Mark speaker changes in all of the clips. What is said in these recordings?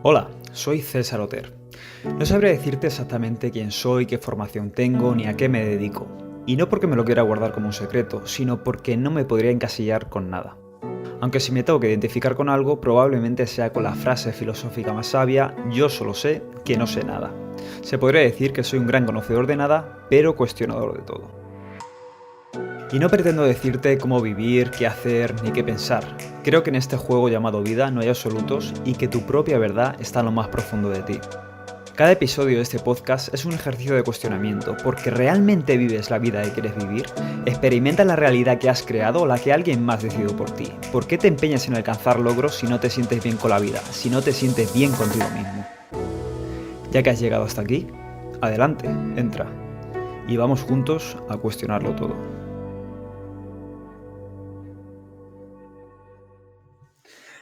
Speaker 1: Hola, soy César Oter. No sabría decirte exactamente quién soy, qué formación tengo ni a qué me dedico. Y no porque me lo quiera guardar como un secreto, sino porque no me podría encasillar con nada. Aunque si me tengo que identificar con algo, probablemente sea con la frase filosófica más sabia, yo solo sé que no sé nada. Se podría decir que soy un gran conocedor de nada, pero cuestionador de todo. Y no pretendo decirte cómo vivir, qué hacer ni qué pensar. Creo que en este juego llamado vida no hay absolutos y que tu propia verdad está en lo más profundo de ti. Cada episodio de este podcast es un ejercicio de cuestionamiento, porque ¿realmente vives la vida que quieres vivir? ¿Experimentas la realidad que has creado o la que alguien más decidió por ti? ¿Por qué te empeñas en alcanzar logros si no te sientes bien con la vida, si no te sientes bien contigo mismo? Ya que has llegado hasta aquí, adelante, entra y vamos juntos a cuestionarlo todo.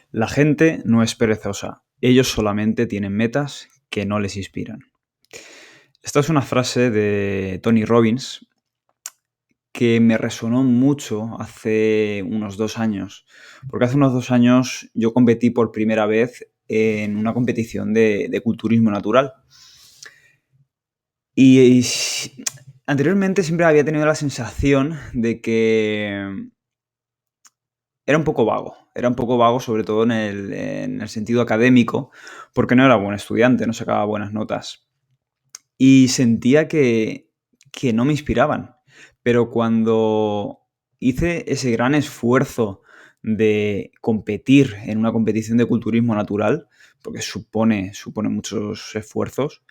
Speaker 1: La gente no es perezosa, ellos solamente tienen metas que no les inspiran. Esta es una frase de Tony Robbins que me resonó mucho hace unos 2 años, porque hace unos 2 años yo competí por primera vez en una competición de culturismo natural. Y anteriormente siempre había tenido la sensación de que era un poco vago sobre todo en el sentido académico, porque no era buen estudiante, no sacaba buenas notas. Y sentía que no me inspiraban. Pero cuando hice ese gran esfuerzo de competir en una competición de culturismo natural, porque supone muchos esfuerzos,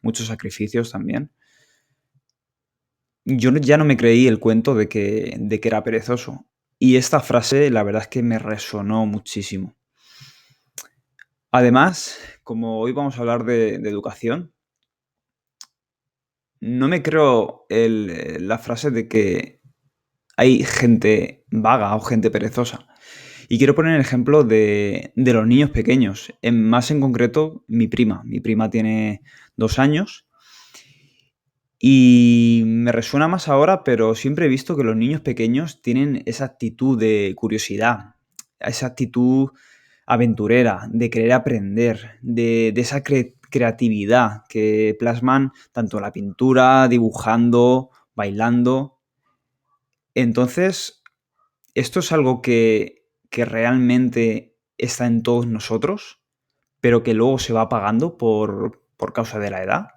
Speaker 1: muchos sacrificios también, yo ya no me creí el cuento de que era perezoso. Y esta frase, la verdad es que me resonó muchísimo. Además, como hoy vamos a hablar de educación, no me creo la frase de que hay gente vaga o gente perezosa. Y quiero poner el ejemplo de los niños pequeños. Más en concreto, mi prima. Mi prima tiene 2 años y me resuena más ahora, pero siempre he visto que los niños pequeños tienen esa actitud de curiosidad, esa actitud aventurera, de querer aprender, de esa creatividad que plasman tanto en la pintura, dibujando, bailando. Entonces, esto es algo que realmente está en todos nosotros, pero que luego se va apagando por causa de la edad.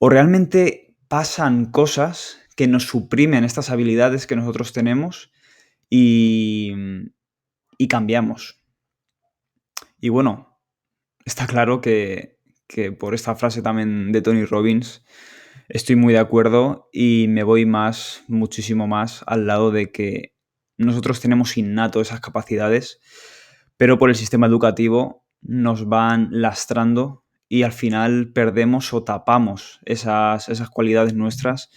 Speaker 1: ¿O realmente pasan cosas que nos suprimen estas habilidades que nosotros tenemos y, y cambiamos? Y bueno, está claro que por esta frase también de Tony Robbins estoy muy de acuerdo y me voy más, muchísimo más al lado de que nosotros tenemos innato esas capacidades, pero por el sistema educativo nos van lastrando y al final perdemos o tapamos esas cualidades nuestras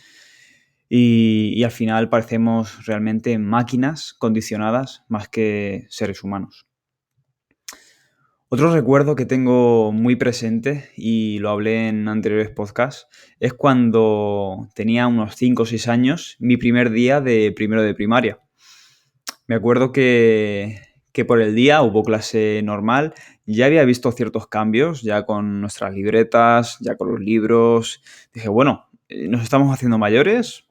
Speaker 1: y al final parecemos realmente máquinas condicionadas más que seres humanos. Otro recuerdo que tengo muy presente, y lo hablé en anteriores podcasts, es cuando tenía unos 5 o 6 años, mi primer día de primero de primaria. Me acuerdo que por el día hubo clase normal, ya había visto ciertos cambios, ya con nuestras libretas, ya con los libros. Dije, bueno, nos estamos haciendo mayores,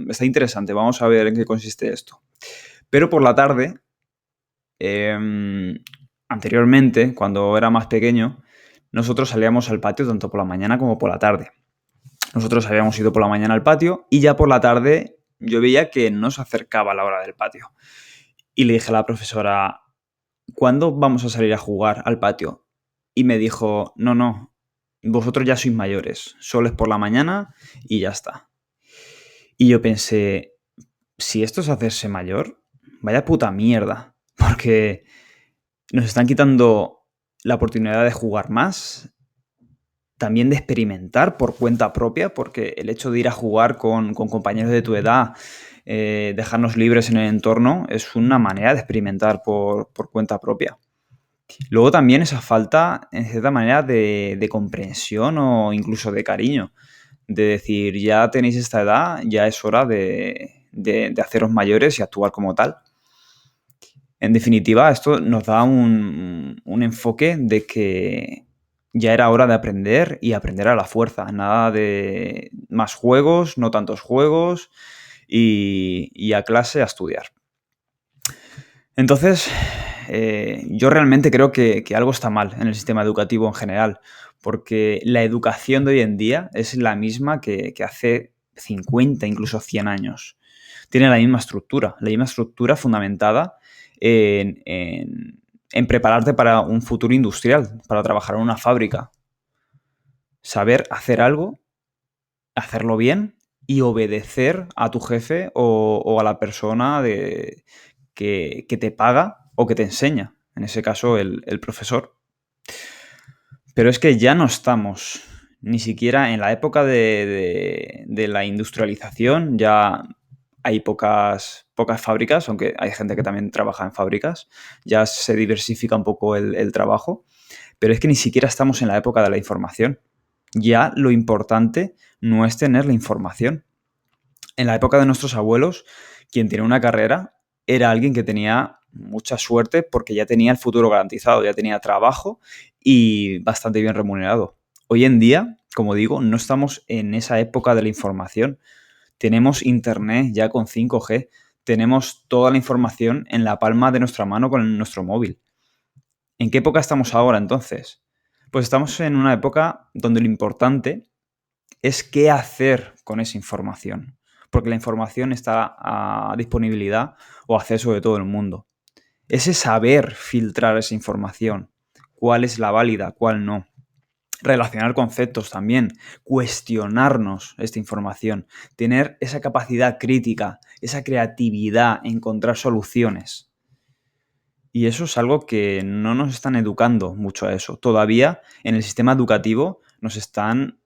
Speaker 1: está interesante, vamos a ver en qué consiste esto. Pero por la tarde, Em, anteriormente, cuando era más pequeño, nosotros salíamos al patio tanto por la mañana como por la tarde. Nosotros habíamos ido por la mañana al patio y ya por la tarde yo veía que no se acercaba la hora del patio. Y le dije a la profesora, ¿cuándo vamos a salir a jugar al patio? Y me dijo, no, no, vosotros ya sois mayores, solo es por la mañana y ya está. Y yo pensé, si esto es hacerse mayor, vaya puta mierda. Porque nos están quitando la oportunidad de jugar más, también de experimentar por cuenta propia, porque el hecho de ir a jugar con compañeros de tu edad, dejarnos libres en el entorno, es una manera de experimentar por cuenta propia. Luego también esa falta, en cierta manera, de comprensión o incluso de cariño. De decir, ya tenéis esta edad, ya es hora de haceros mayores y actuar como tal. En definitiva, esto nos da un enfoque de que ya era hora de aprender y aprender a la fuerza. Nada de más juegos, no tantos juegos y a clase a estudiar. Entonces, yo realmente creo que algo está mal en el sistema educativo en general, porque la educación de hoy en día es la misma que hace 50, incluso 100 años. Tiene la misma estructura fundamentada en prepararte para un futuro industrial, para trabajar en una fábrica. Saber hacer algo, hacerlo bien y obedecer a tu jefe o a la persona que te paga o que te enseña, en ese caso el profesor. Pero es que ya no estamos ni siquiera en la época de la industrialización, ya hay pocas fábricas, aunque hay gente que también trabaja en fábricas, ya se diversifica un poco el trabajo, pero es que ni siquiera estamos en la época de la información. Ya lo importante no es tener la información. En la época de nuestros abuelos, quien tenía una carrera era alguien que tenía mucha suerte porque ya tenía el futuro garantizado, ya tenía trabajo y bastante bien remunerado. Hoy en día, como digo, no estamos en esa época de la información. Tenemos internet ya con 5G, tenemos toda la información en la palma de nuestra mano con nuestro móvil. ¿En qué época estamos ahora entonces? Pues estamos en una época donde lo importante es qué hacer con esa información, porque la información está a disponibilidad o acceso de todo el mundo. Ese saber filtrar esa información, cuál es la válida, cuál no. Relacionar conceptos también, cuestionarnos esta información, tener esa capacidad crítica, esa creatividad, encontrar soluciones. Y eso es algo que no nos están educando mucho a eso. Todavía en el sistema educativo nos están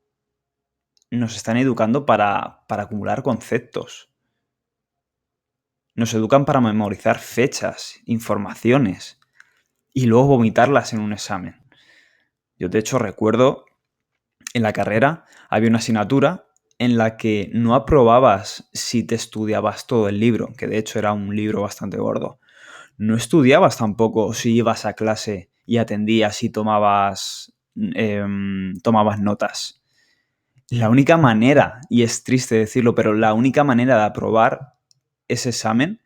Speaker 1: educando para acumular conceptos. Nos educan para memorizar fechas, informaciones y luego vomitarlas en un examen. Yo, de hecho, recuerdo en la carrera había una asignatura en la que no aprobabas si te estudiabas todo el libro, que de hecho era un libro bastante gordo. No estudiabas tampoco si ibas a clase y atendías y tomabas notas. La única manera, y es triste decirlo, pero la única manera de aprobar ese examen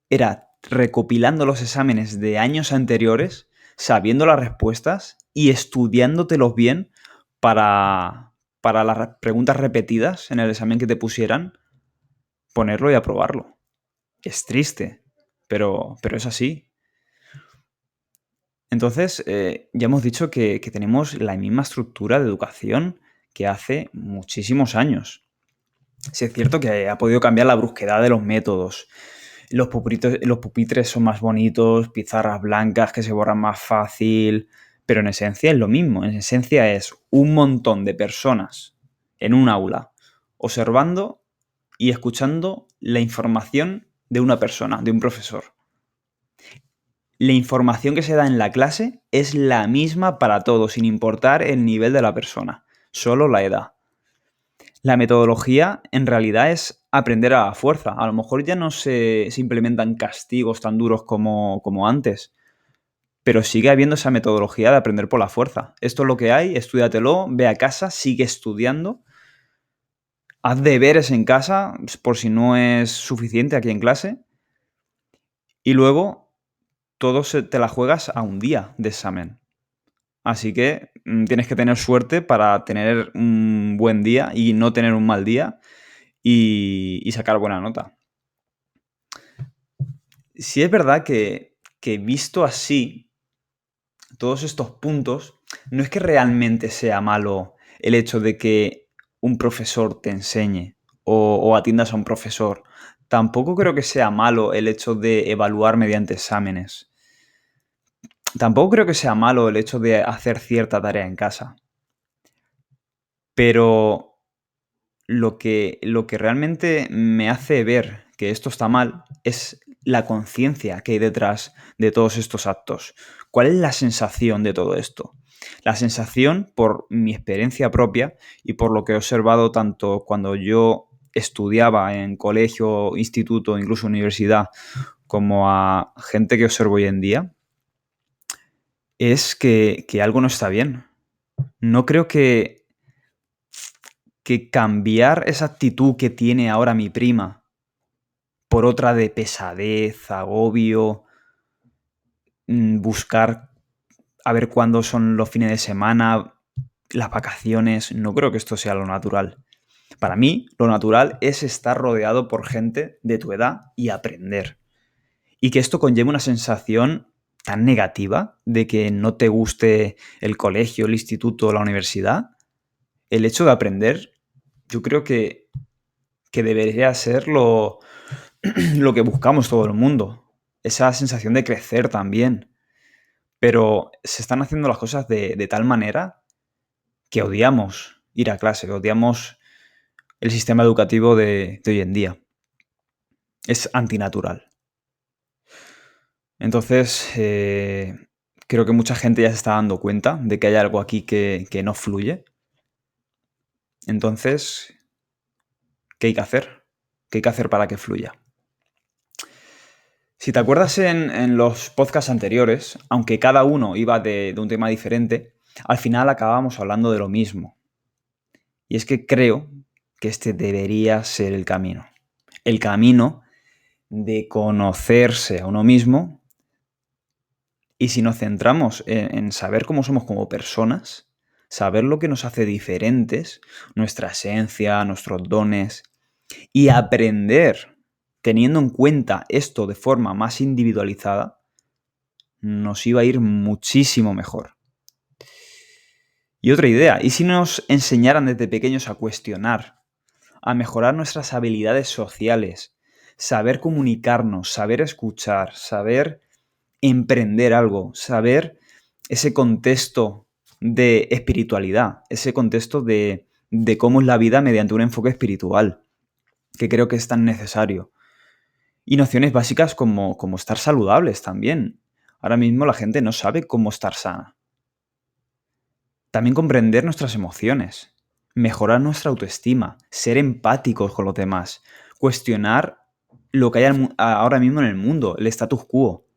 Speaker 1: era recopilando los exámenes de años anteriores, sabiendo las respuestas y estudiándotelos bien para las preguntas repetidas en el examen que te pusieran, ponerlo y aprobarlo. Es triste, pero es así. Entonces, ya hemos dicho que tenemos la misma estructura de educación que hace muchísimos años. Sí es cierto que ha podido cambiar la brusquedad de los métodos. Los pupitres son más bonitos, pizarras blancas que se borran más fácil, pero en esencia es lo mismo. En esencia es un montón de personas en un aula observando y escuchando la información de una persona, de un profesor. La información que se da en la clase es la misma para todos, sin importar el nivel de la persona, solo la edad. La metodología en realidad es aprender a la fuerza. A lo mejor ya no se implementan castigos tan duros como antes, pero sigue habiendo esa metodología de aprender por la fuerza. Esto es lo que hay, estúdiatelo, ve a casa, sigue estudiando, haz deberes en casa por si no es suficiente aquí en clase y luego te la juegas a un día de examen. Así que tienes que tener suerte para tener un buen día y no tener un mal día y sacar buena nota. Sí es verdad que visto así, todos estos puntos, no es que realmente sea malo el hecho de que un profesor te enseñe o atiendas a un profesor. Tampoco creo que sea malo el hecho de evaluar mediante exámenes. Tampoco creo que sea malo el hecho de hacer cierta tarea en casa. Pero lo que realmente me hace ver que esto está mal es la conciencia que hay detrás de todos estos actos. ¿Cuál es la sensación de todo esto? La sensación, por mi experiencia propia y por lo que he observado tanto cuando yo estudiaba en colegio, instituto, incluso universidad, como a gente que observo hoy en día, es que algo no está bien. No creo que cambiar esa actitud que tiene ahora mi prima por otra de pesadez, agobio, buscar a ver cuándo son los fines de semana, las vacaciones, no creo que esto sea lo natural. Para mí, lo natural es estar rodeado por gente de tu edad y aprender. Y que esto conlleve una sensación tan negativa de que no te guste el colegio, el instituto, la universidad. El hecho de aprender, yo creo que debería ser lo que buscamos todo el mundo. Esa sensación de crecer también. Pero se están haciendo las cosas de tal manera que odiamos ir a clase, que odiamos el sistema educativo de hoy en día. Es antinatural. Entonces, creo que mucha gente ya se está dando cuenta de que hay algo aquí que no fluye. Entonces, ¿qué hay que hacer? ¿Qué hay que hacer para que fluya? Si te acuerdas en los podcasts anteriores, aunque cada uno iba de un tema diferente, al final acabábamos hablando de lo mismo. Y es que creo que este debería ser el camino. El camino de conocerse a uno mismo. Y si nos centramos en saber cómo somos como personas, saber lo que nos hace diferentes, nuestra esencia, nuestros dones, y aprender teniendo en cuenta esto de forma más individualizada, nos iba a ir muchísimo mejor. Y otra idea, ¿y si nos enseñaran desde pequeños a cuestionar, a mejorar nuestras habilidades sociales, saber comunicarnos, saber escuchar, saber emprender algo, saber ese contexto de espiritualidad, ese contexto de cómo es la vida mediante un enfoque espiritual, que creo que es tan necesario? Y nociones básicas como estar saludables también. Ahora mismo la gente no sabe cómo estar sana. También comprender nuestras emociones, mejorar nuestra autoestima, ser empáticos con los demás, cuestionar lo que hay ahora mismo en el mundo, el status quo,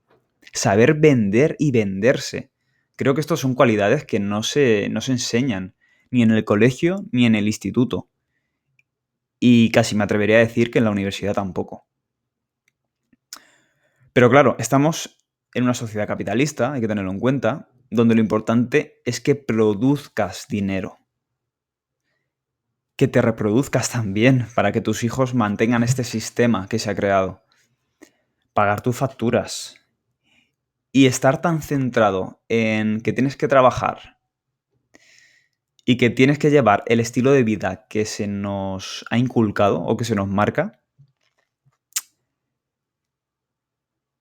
Speaker 1: saber vender y venderse. Creo que estas son cualidades que no se enseñan ni en el colegio ni en el instituto. Y casi me atrevería a decir que en la universidad tampoco. Pero claro, estamos en una sociedad capitalista, hay que tenerlo en cuenta, donde lo importante es que produzcas dinero, que te reproduzcas también para que tus hijos mantengan este sistema que se ha creado, pagar tus facturas y estar tan centrado en que tienes que trabajar y que tienes que llevar el estilo de vida que se nos ha inculcado o que se nos marca,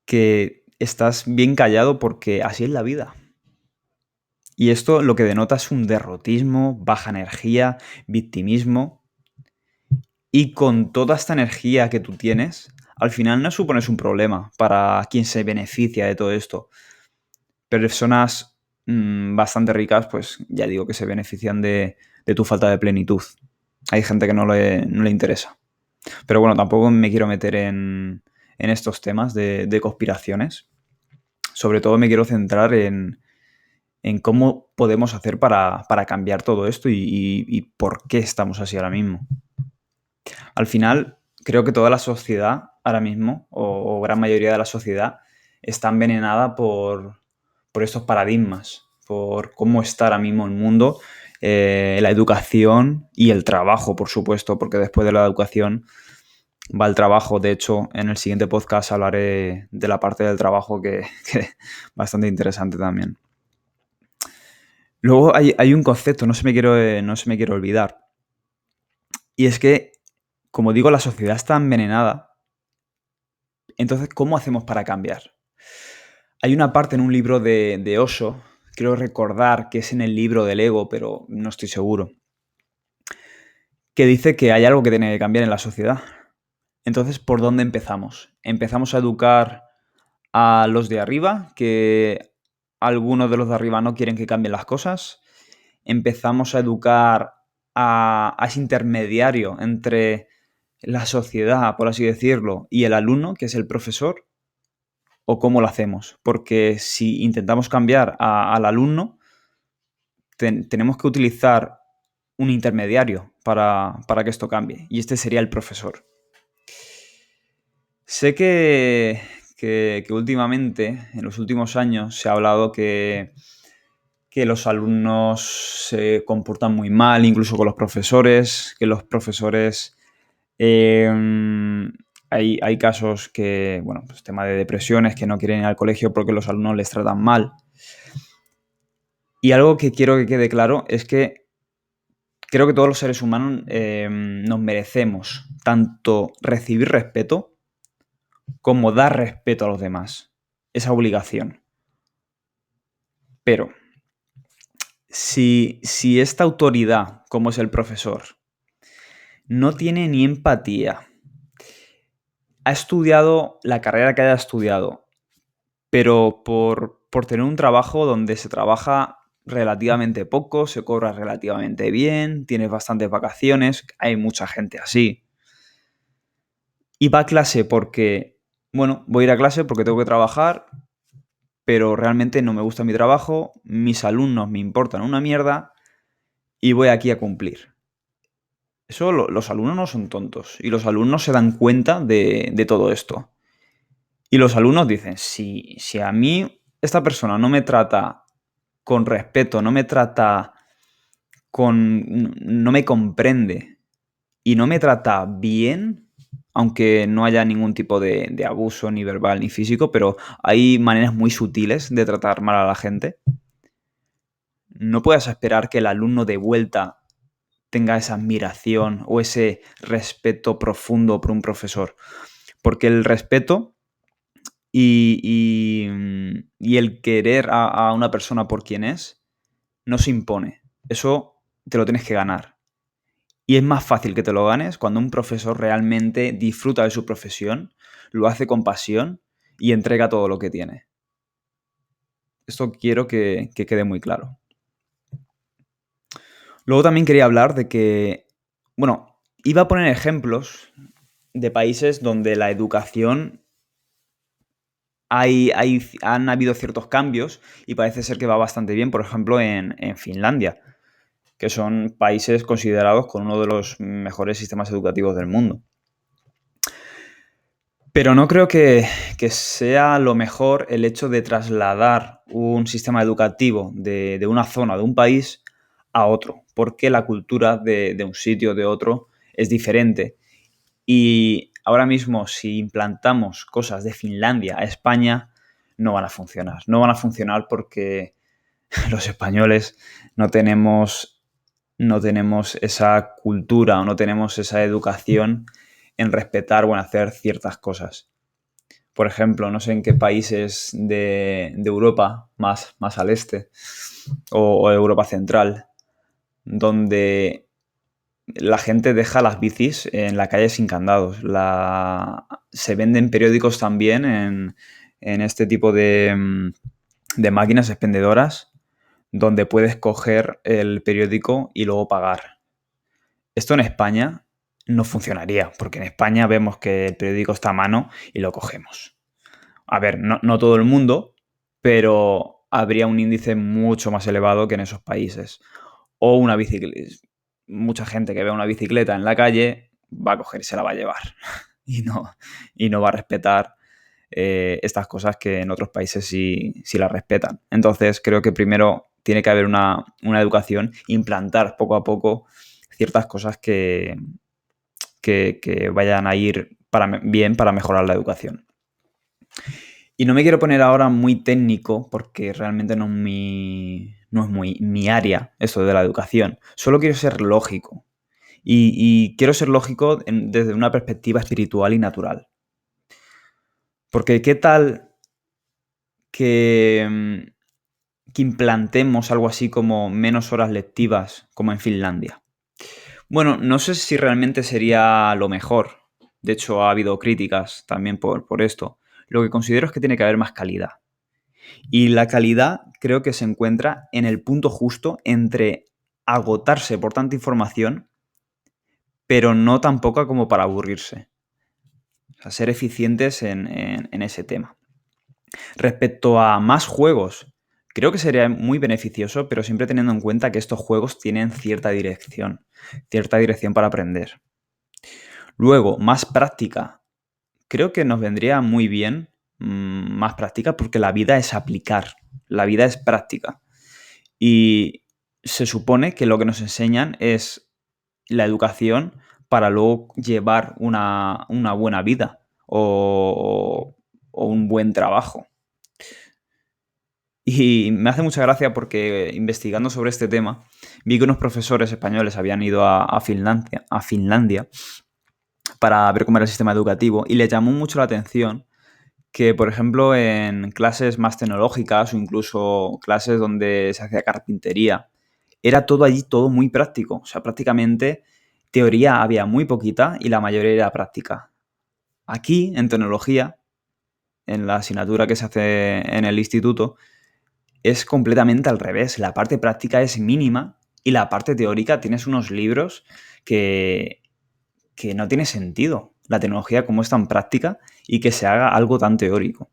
Speaker 1: que estás bien callado porque así es la vida. Y esto lo que denota es un derrotismo, baja energía, victimismo. Y con toda esta energía que tú tienes, al final no supones un problema para quien se beneficia de todo esto. Personas bastante ricas, pues ya digo que se benefician de tu falta de plenitud. Hay gente que no le interesa. Pero bueno, tampoco me quiero meter en estos temas de conspiraciones. Sobre todo me quiero centrar en cómo podemos hacer para cambiar todo esto y por qué estamos así ahora mismo. Al final, creo que toda la sociedad ahora mismo, o gran mayoría de la sociedad, está envenenada por estos paradigmas, por cómo está ahora mismo el mundo, la educación y el trabajo, por supuesto, porque después de la educación va el trabajo. De hecho, en el siguiente podcast hablaré de la parte del trabajo que es bastante interesante también. Luego hay un concepto, no se me quiere olvidar, y es que, como digo, la sociedad está envenenada. Entonces, ¿cómo hacemos para cambiar? Hay una parte en un libro de Osho, creo recordar que es en el libro del ego, pero no estoy seguro, que dice que hay algo que tiene que cambiar en la sociedad. Entonces, ¿por dónde empezamos? Empezamos a educar a los de arriba, que algunos de los de arriba no quieren que cambien las cosas. Empezamos a educar a ese intermediario entre la sociedad, por así decirlo, y el alumno, que es el profesor. o cómo lo hacemos. Porque si intentamos cambiar al alumno, tenemos que utilizar un intermediario para que esto cambie, y este sería el profesor. Sé que últimamente, en los últimos años, se ha hablado que los alumnos se comportan muy mal, incluso con los profesores, que los profesores... hay casos que, bueno, pues tema de depresiones, que no quieren ir al colegio porque los alumnos les tratan mal. Y algo que quiero que quede claro es que creo que todos los seres humanos nos merecemos tanto recibir respeto como dar respeto a los demás. Esa obligación. Pero si esta autoridad, como es el profesor, no tiene ni empatía, ha estudiado la carrera que haya estudiado, pero por tener un trabajo donde se trabaja relativamente poco, se cobra relativamente bien, tienes bastantes vacaciones, hay mucha gente así. Y va a clase porque, bueno, voy a ir a clase porque tengo que trabajar, pero realmente no me gusta mi trabajo, mis alumnos me importan una mierda y voy aquí a cumplir. Eso los alumnos no son tontos y los alumnos se dan cuenta de todo esto. Y los alumnos dicen, si a mí esta persona no me trata con respeto, no me trata no me comprende y no me trata bien, aunque no haya ningún tipo de abuso ni verbal ni físico, pero hay maneras muy sutiles de tratar mal a la gente, no puedas esperar que el alumno de vuelta tenga esa admiración o ese respeto profundo por un profesor. Porque el respeto y el querer a una persona por quien es no se impone. Eso te lo tienes que ganar. Y es más fácil que te lo ganes cuando un profesor realmente disfruta de su profesión, lo hace con pasión y entrega todo lo que tiene. Esto quiero que quede muy claro. Luego también quería hablar de que, bueno, iba a poner ejemplos de países donde la educación han habido ciertos cambios y parece ser que va bastante bien, por ejemplo, en Finlandia, que son países considerados con uno de los mejores sistemas educativos del mundo. Pero no creo que sea lo mejor el hecho de trasladar un sistema educativo de una zona, de un país, a otro, porque la cultura de un sitio o de otro es diferente. Y ahora mismo, si implantamos cosas de Finlandia a España, no van a funcionar. No van a funcionar porque los españoles no tenemos esa cultura o no tenemos esa educación en respetar o en hacer ciertas cosas. Por ejemplo, no sé en qué países de Europa, más al este, o Europa central, donde la gente deja las bicis en la calle sin candados. Se venden periódicos también en este tipo de máquinas expendedoras donde puedes coger el periódico y luego pagar. Esto en España no funcionaría, porque en España vemos que el periódico está a mano y lo cogemos. A ver, no todo el mundo, pero habría un índice mucho más elevado que en esos países. O una bicicleta. Mucha gente que vea una bicicleta en la calle va a coger y se la va a llevar. y no va a respetar estas cosas que en otros países sí las respetan. Entonces creo que primero tiene que haber una educación, implantar poco a poco ciertas cosas que vayan a ir bien para mejorar la educación. Y no me quiero poner ahora muy técnico porque realmente no es muy mi área esto de la educación. Solo quiero ser lógico. Y quiero ser lógico desde una perspectiva espiritual y natural. Porque ¿qué tal que implantemos algo así como menos horas lectivas como en Finlandia? Bueno, no sé si realmente sería lo mejor. De hecho, ha habido críticas también por esto. Lo que considero es que tiene que haber más calidad. Y la calidad creo que se encuentra en el punto justo entre agotarse por tanta información, pero no tan poca como para aburrirse. O sea, ser eficientes en ese tema. Respecto a más juegos, creo que sería muy beneficioso, pero siempre teniendo en cuenta que estos juegos tienen cierta dirección para aprender. Luego, más práctica. Creo que nos vendría muy bien más práctica porque la vida es aplicar, la vida es práctica. Y se supone que lo que nos enseñan es la educación para luego llevar una buena vida o un buen trabajo. Y me hace mucha gracia porque investigando sobre este tema, vi que unos profesores españoles habían ido a Finlandia para ver cómo era el sistema educativo y les llamó mucho la atención que, por ejemplo, en clases más tecnológicas o incluso clases donde se hacía carpintería, era todo allí, todo muy práctico. O sea, prácticamente teoría había muy poquita y la mayoría era práctica. Aquí, en tecnología, en la asignatura que se hace en el instituto, es completamente al revés. La parte práctica es mínima y la parte teórica tienes unos libros que, que no tiene sentido. La tecnología como es tan práctica y que se haga algo tan teórico.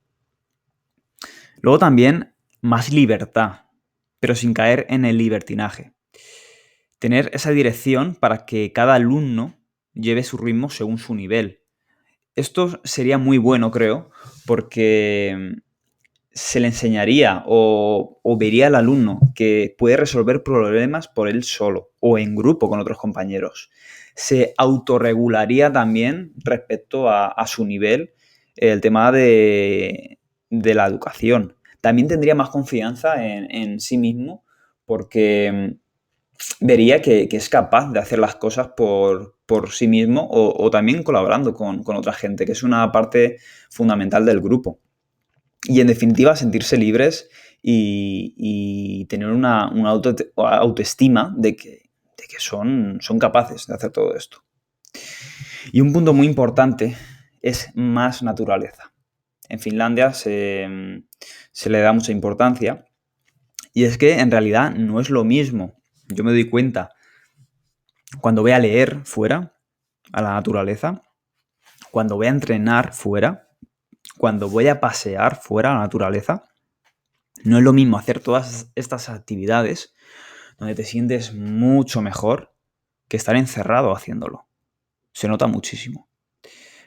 Speaker 1: Luego también más libertad, pero sin caer en el libertinaje. Tener esa dirección para que cada alumno lleve su ritmo según su nivel. Esto sería muy bueno, creo, porque se le enseñaría o vería al alumno que puede resolver problemas por él solo o en grupo con otros compañeros. Se autorregularía también respecto a su nivel el tema de la educación. También tendría más confianza en sí mismo porque vería que es capaz de hacer las cosas por sí mismo o también colaborando con otra gente, que es una parte fundamental del grupo. Y en definitiva, sentirse libres y tener una autoestima de que son capaces de hacer todo esto. Y un punto muy importante es más naturaleza. En Finlandia se le da mucha importancia y es que en realidad no es lo mismo. Yo me doy cuenta cuando voy a leer fuera, a la naturaleza, cuando voy a entrenar fuera, cuando voy a pasear fuera a la naturaleza. No es lo mismo hacer todas estas actividades donde te sientes mucho mejor que estar encerrado haciéndolo. Se nota muchísimo.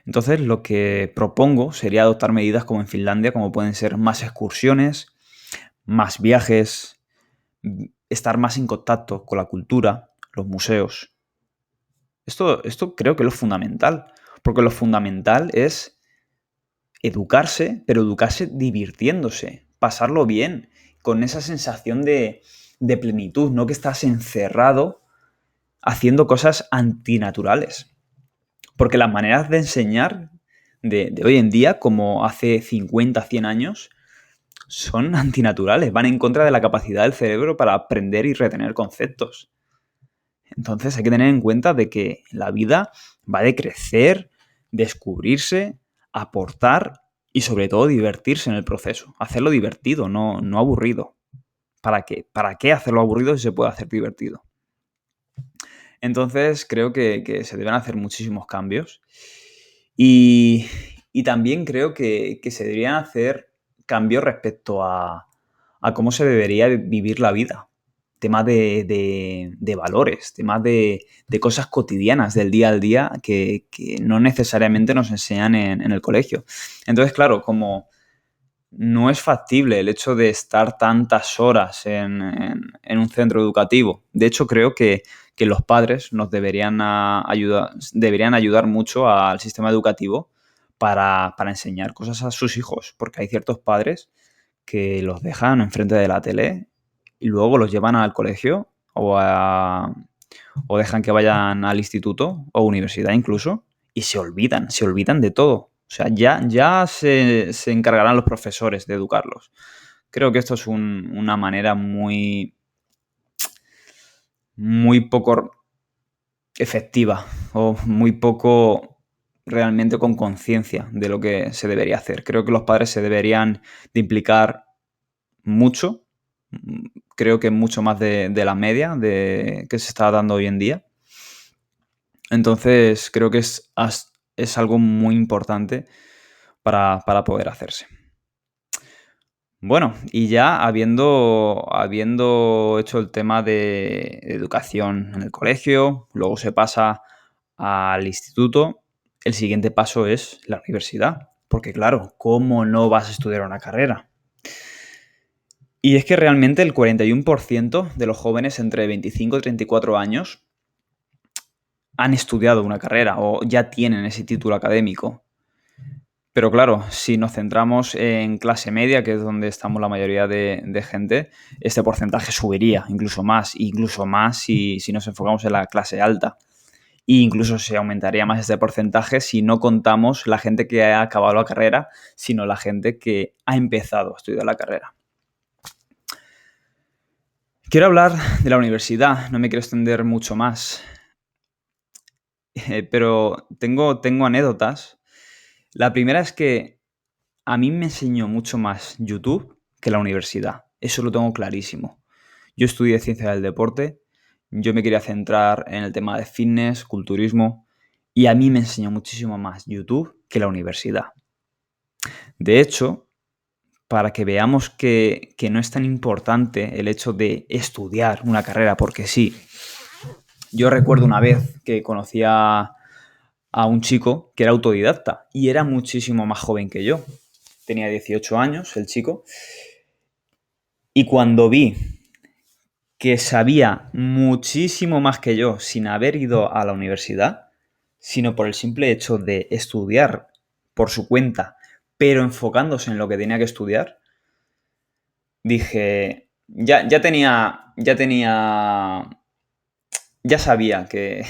Speaker 1: Entonces, lo que propongo sería adoptar medidas como en Finlandia, como pueden ser más excursiones, más viajes, estar más en contacto con la cultura, los museos. Esto creo que es lo fundamental, porque lo fundamental es educarse, pero educarse divirtiéndose, pasarlo bien, con esa sensación de plenitud, no que estás encerrado haciendo cosas antinaturales. Porque las maneras de enseñar de hoy en día, como hace 50, 100 años, son antinaturales, van en contra de la capacidad del cerebro para aprender y retener conceptos. Entonces hay que tener en cuenta de que la vida va de crecer, descubrirse, aportar y sobre todo divertirse en el proceso. Hacerlo divertido, no aburrido. ¿Para qué? ¿Para qué hacerlo aburrido si se puede hacer divertido? Entonces creo que se deben hacer muchísimos cambios y, y también creo que se deberían hacer cambios respecto a cómo se debería vivir la vida. Temas de valores, temas de cosas cotidianas del día al día que no necesariamente nos enseñan en el colegio. Entonces, claro, como no es factible el hecho de estar tantas horas en un centro educativo. De hecho, creo que los padres nos deberían ayudar mucho al sistema educativo para enseñar cosas a sus hijos, porque hay ciertos padres que los dejan enfrente de la tele y luego los llevan al colegio o dejan que vayan al instituto o universidad incluso y se olvidan de todo. O sea, ya se encargarán los profesores de educarlos. Creo que esto es una manera muy poco efectiva o muy poco realmente con conciencia de lo que se debería hacer. Creo que los padres se deberían de implicar mucho, creo que mucho más de la media que se está dando hoy en día. Entonces, creo que es algo muy importante para poder hacerse. Bueno, y ya habiendo hecho el tema de educación en el colegio, luego se pasa al instituto, el siguiente paso es la universidad. Porque claro, ¿cómo no vas a estudiar una carrera? Y es que realmente el 41% de los jóvenes entre 25 y 34 años han estudiado una carrera o ya tienen ese título académico. Pero claro, si nos centramos en clase media, que es donde estamos la mayoría de gente, este porcentaje subiría incluso más si nos enfocamos en la clase alta. E incluso se aumentaría más este porcentaje si no contamos la gente que ha acabado la carrera, sino la gente que ha empezado a estudiar la carrera. Quiero hablar de la universidad, no me quiero extender mucho más, pero tengo anécdotas. La primera es que a mí me enseñó mucho más YouTube que la universidad. Eso lo tengo clarísimo. Yo estudié ciencia del deporte, yo me quería centrar en el tema de fitness, culturismo, y a mí me enseñó muchísimo más YouTube que la universidad. De hecho, para que veamos que no es tan importante el hecho de estudiar una carrera, porque sí, yo recuerdo una vez que conocí a un chico que era autodidacta y era muchísimo más joven que yo. Tenía 18 años el chico. Y cuando vi que sabía muchísimo más que yo sin haber ido a la universidad, sino por el simple hecho de estudiar por su cuenta, pero enfocándose en lo que tenía que estudiar, dije, ya sabía que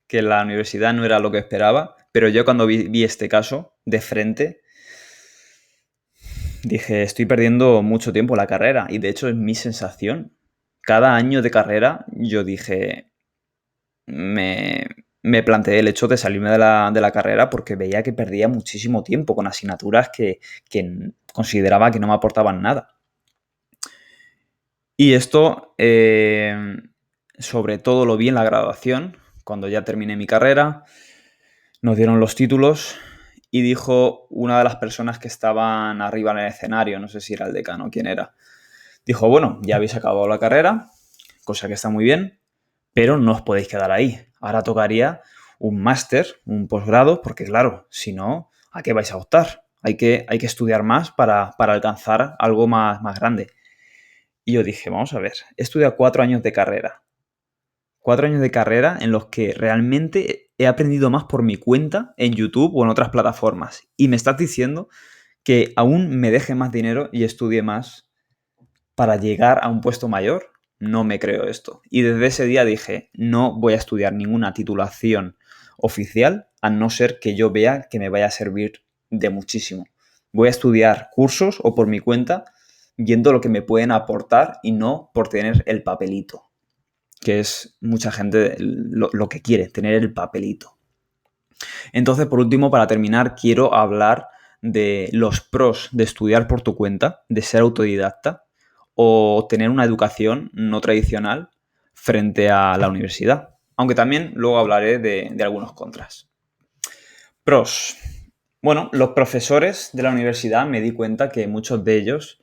Speaker 1: la universidad no era lo que esperaba, pero yo cuando vi este caso de frente, dije, estoy perdiendo mucho tiempo la carrera y de hecho es mi sensación. Cada año de carrera yo dije, me, me planteé el hecho de salirme de la carrera porque veía que perdía muchísimo tiempo con asignaturas que consideraba que no me aportaban nada. Y esto, sobre todo lo vi en la graduación, cuando ya terminé mi carrera, nos dieron los títulos y dijo una de las personas que estaban arriba en el escenario, no sé si era el decano o quién era, dijo, bueno, ya habéis acabado la carrera, cosa que está muy bien, pero no os podéis quedar ahí. Ahora tocaría un máster, un posgrado, porque claro, si no, ¿a qué vais a optar? Hay que estudiar más para alcanzar algo más grande. Y yo dije, vamos a ver, he estudiado 4 años de carrera. 4 años de carrera en los que realmente he aprendido más por mi cuenta en YouTube o en otras plataformas. Y me estás diciendo que aún me deje más dinero y estudie más para llegar a un puesto mayor. No me creo esto. Y desde ese día dije, no voy a estudiar ninguna titulación oficial a no ser que yo vea que me vaya a servir de muchísimo. Voy a estudiar cursos o por mi cuenta viendo lo que me pueden aportar y no por tener el papelito, que es mucha gente lo que quiere, tener el papelito. Entonces, por último, para terminar, quiero hablar de los pros de estudiar por tu cuenta, de ser autodidacta o tener una educación no tradicional frente a la universidad. Aunque también luego hablaré de algunos contras. Pros. Bueno, los profesores de la universidad me di cuenta que muchos de ellos,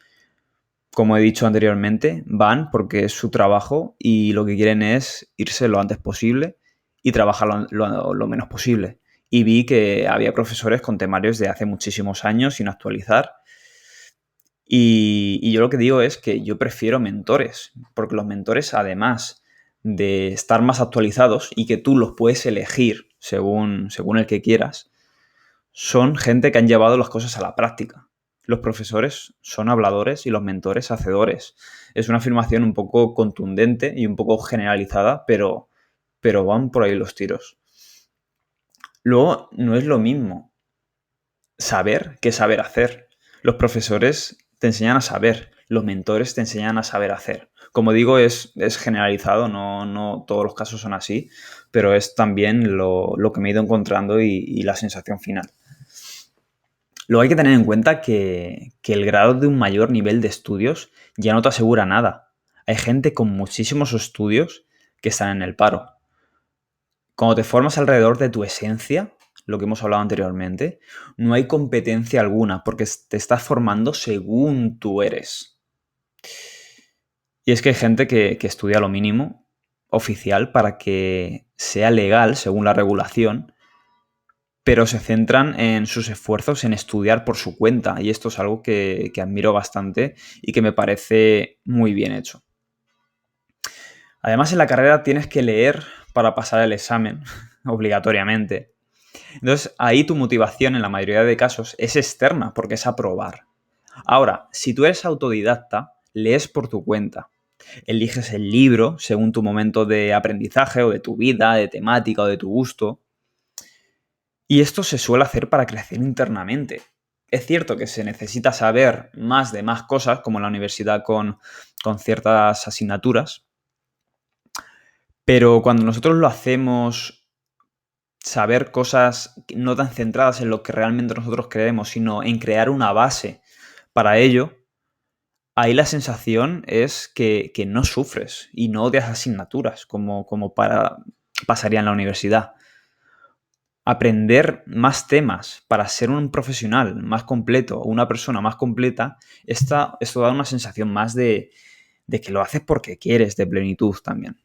Speaker 1: como he dicho anteriormente, van porque es su trabajo y lo que quieren es irse lo antes posible y trabajar lo menos posible. Y vi que había profesores con temarios de hace muchísimos años sin actualizar. Y yo lo que digo es que yo prefiero mentores, porque los mentores, además de estar más actualizados y que tú los puedes elegir según el que quieras, son gente que han llevado las cosas a la práctica. Los profesores son habladores y los mentores hacedores. Es una afirmación un poco contundente y un poco generalizada, pero van por ahí los tiros. Luego, no es lo mismo saber que saber hacer. Los profesores te enseñan a saber, los mentores te enseñan a saber hacer. Como digo, es generalizado, no todos los casos son así, pero es también lo que me he ido encontrando y la sensación final. Luego hay que tener en cuenta que el grado de un mayor nivel de estudios ya no te asegura nada. Hay gente con muchísimos estudios que están en el paro. Cuando te formas alrededor de tu esencia, lo que hemos hablado anteriormente, no hay competencia alguna, porque te estás formando según tú eres. Y es que hay gente que estudia lo mínimo oficial para que sea legal según la regulación, pero se centran en sus esfuerzos en estudiar por su cuenta. Y esto es algo que admiro bastante y que me parece muy bien hecho. Además, en la carrera tienes que leer para pasar el examen, obligatoriamente. Entonces, ahí tu motivación en la mayoría de casos es externa, porque es aprobar. Ahora, si tú eres autodidacta, lees por tu cuenta. Eliges el libro según tu momento de aprendizaje o de tu vida, de temática o de tu gusto. Y esto se suele hacer para crecer internamente. Es cierto que se necesita saber más de más cosas, como en la universidad con ciertas asignaturas, pero cuando nosotros lo hacemos, saber cosas no tan centradas en lo que realmente nosotros creemos, sino en crear una base para ello, ahí la sensación es que no sufres y no odias asignaturas como pasaría en la universidad. Aprender más temas para ser un profesional más completo o una persona más completa, esto da una sensación más de que lo haces porque quieres, de plenitud también.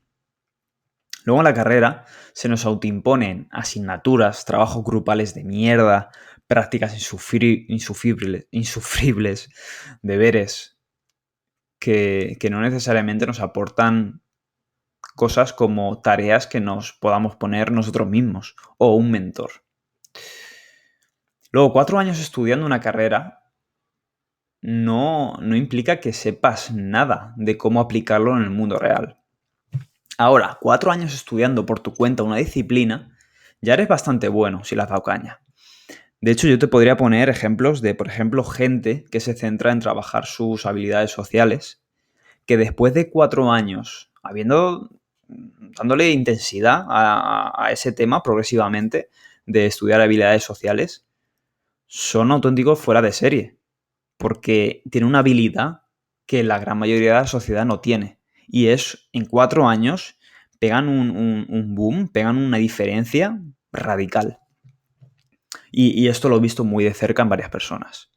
Speaker 1: Luego en la carrera se nos autoimponen asignaturas, trabajos grupales de mierda, prácticas insufribles, deberes que no necesariamente nos aportan cosas como tareas que nos podamos poner nosotros mismos o un mentor. Luego, 4 años estudiando una carrera no implica que sepas nada de cómo aplicarlo en el mundo real. Ahora, 4 años estudiando por tu cuenta una disciplina, ya eres bastante bueno si le has dado caña. De hecho, yo te podría poner ejemplos de, por ejemplo, gente que se centra en trabajar sus habilidades sociales, que después de 4 años, dándole intensidad a ese tema progresivamente, de estudiar habilidades sociales, son auténticos fuera de serie, porque tienen una habilidad que la gran mayoría de la sociedad no tiene. Y es, en 4 años, pegan un boom, pegan una diferencia radical. Y esto lo he visto muy de cerca en varias personas.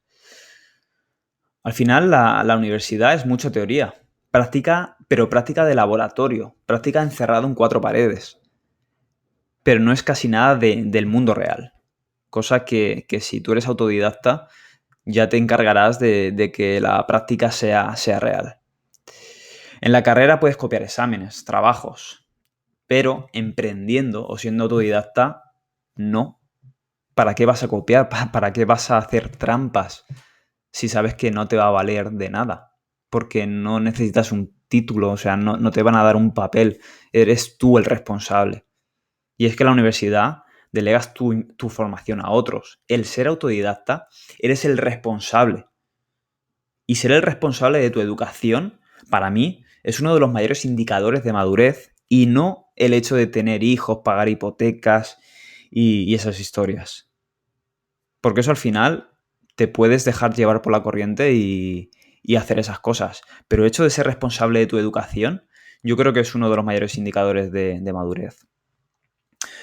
Speaker 1: Al final, la universidad es mucha teoría, práctica, pero práctica de laboratorio, práctica encerrado en 4 paredes. Pero no es casi nada del mundo real. Cosa que si tú eres autodidacta, ya te encargarás de que la práctica sea real. En la carrera puedes copiar exámenes, trabajos, pero emprendiendo o siendo autodidacta, no. ¿Para qué vas a copiar? ¿Para qué vas a hacer trampas si sabes que no te va a valer de nada? Porque no necesitas un título, o sea, no te van a dar un papel, eres tú el responsable. Y es que en la universidad delegas tu formación a otros. El ser autodidacta, eres el responsable. Y ser el responsable de tu educación, para mí, es uno de los mayores indicadores de madurez y no el hecho de tener hijos, pagar hipotecas y esas historias. Porque eso al final te puedes dejar llevar por la corriente y hacer esas cosas. Pero el hecho de ser responsable de tu educación, yo creo que es uno de los mayores indicadores de madurez.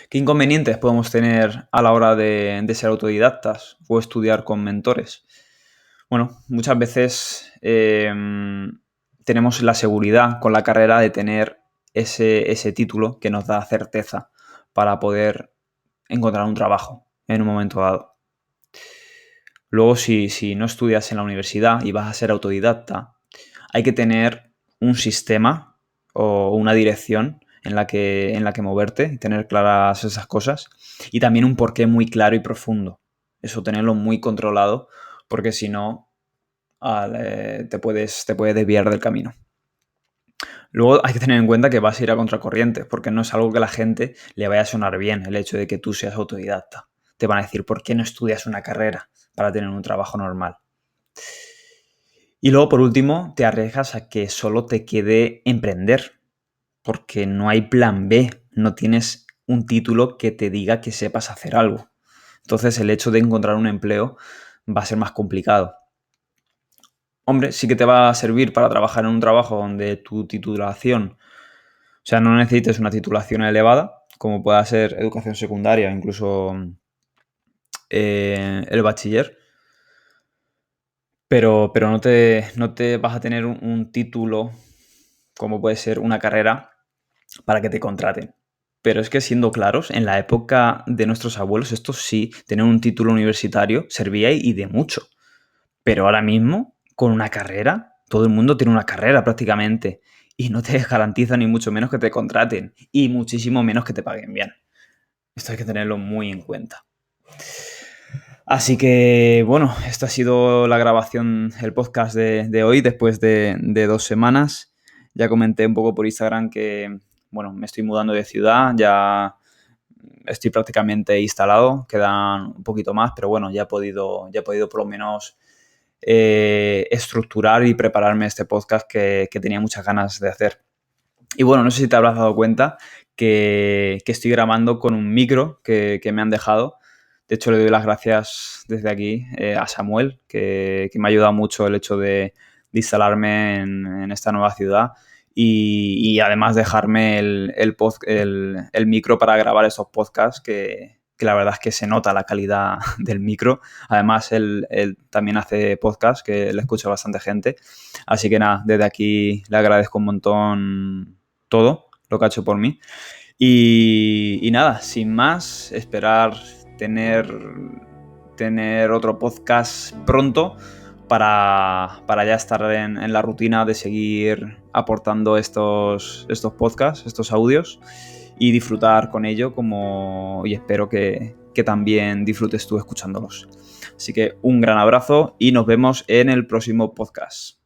Speaker 1: ¿Qué inconvenientes podemos tener a la hora de ser autodidactas o estudiar con mentores? Bueno, muchas veces tenemos la seguridad con la carrera de tener ese título que nos da certeza para poder encontrar un trabajo en un momento dado. Luego, si no estudias en la universidad y vas a ser autodidacta, hay que tener un sistema o una dirección en la que moverte y tener claras esas cosas. Y también un porqué muy claro y profundo. Eso, tenerlo muy controlado, porque si no, te puedes desviar del camino. Luego hay que tener en cuenta que vas a ir a contracorriente, porque no es algo que a la gente le vaya a sonar bien el hecho de que tú seas autodidacta. Te van a decir, ¿por qué no estudias una carrera para tener un trabajo normal? Y luego, por último, te arriesgas a que solo te quede emprender, porque no hay plan B, no tienes un título que te diga que sepas hacer algo. Entonces, el hecho de encontrar un empleo va a ser más complicado. Hombre, sí que te va a servir para trabajar en un trabajo donde tu titulación, o sea, no necesites una titulación elevada, como pueda ser educación secundaria, incluso el bachiller, pero no te vas a tener un título como puede ser una carrera para que te contraten. Pero es que siendo claros, en la época de nuestros abuelos, esto sí, tener un título universitario servía y de mucho. Pero ahora mismo, con una carrera, todo el mundo tiene una carrera prácticamente. Y no te garantiza ni mucho menos que te contraten. Y muchísimo menos que te paguen bien. Esto hay que tenerlo muy en cuenta. Así que, bueno, esta ha sido la grabación, el podcast de hoy, después de 2 semanas. Ya comenté un poco por Instagram que, bueno, me estoy mudando de ciudad, ya estoy prácticamente instalado, quedan un poquito más, pero bueno, ya he podido por lo menos estructurar y prepararme este podcast que tenía muchas ganas de hacer. Y bueno, no sé si te habrás dado cuenta que estoy grabando con un micro que me han dejado. De hecho, le doy las gracias desde aquí a Samuel, que me ha ayudado mucho el hecho de instalarme en esta nueva ciudad y además dejarme el micro para grabar estos podcasts que la verdad es que se nota la calidad del micro. Además, él también hace podcast que le escucha bastante gente. Así que nada, desde aquí le agradezco un montón todo lo que ha hecho por mí. Y nada, sin más, esperar tener, tener otro podcast pronto para ya estar en la rutina de seguir aportando estos podcasts, estos audios y disfrutar con ello y espero que también disfrutes tú escuchándolos. Así que un gran abrazo y nos vemos en el próximo podcast.